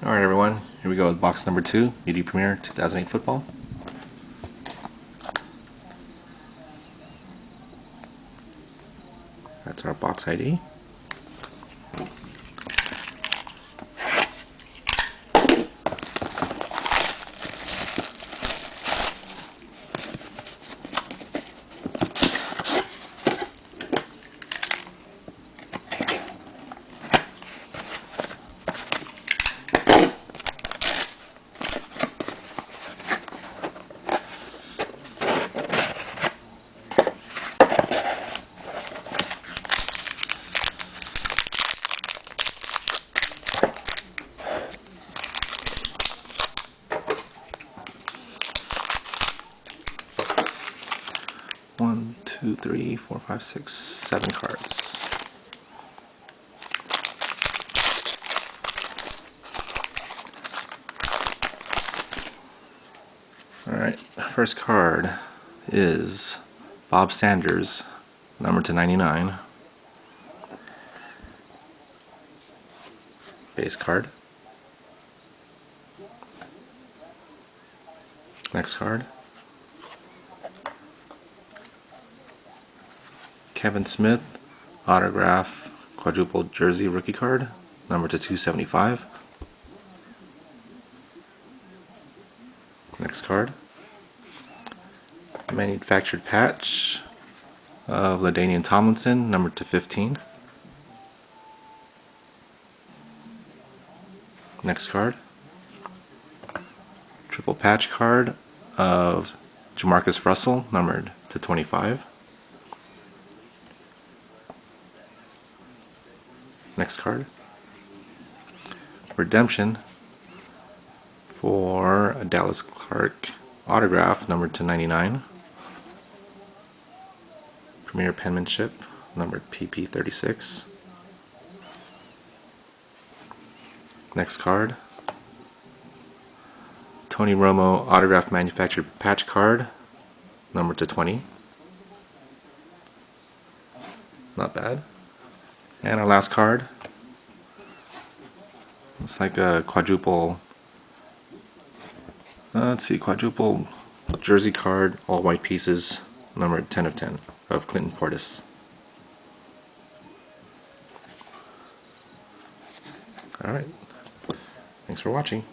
Alright everyone, here we go with box number 2, UD Premier 2008 football. That's our box ID. One, two, three, four, five, six, 7 cards. Alright, first card is Bob Sanders, number /99. Base card. Next card. Kevin Smith, autograph, quadruple jersey rookie card, number /275. Next card. Manufactured patch of LaDainian Tomlinson, number /15. Next card. Triple patch card of Jamarcus Russell, numbered /25. Next card. Redemption for a Dallas Clark autograph, numbered /99. Premier penmanship, numbered PP36. Next card. Tony Romo autograph manufactured patch card, number /20. Not bad. And our last card. Looks like a quadruple. Let's see, quadruple jersey card, all white pieces, numbered 10/10 of Clinton Portis. Alright. Thanks for watching.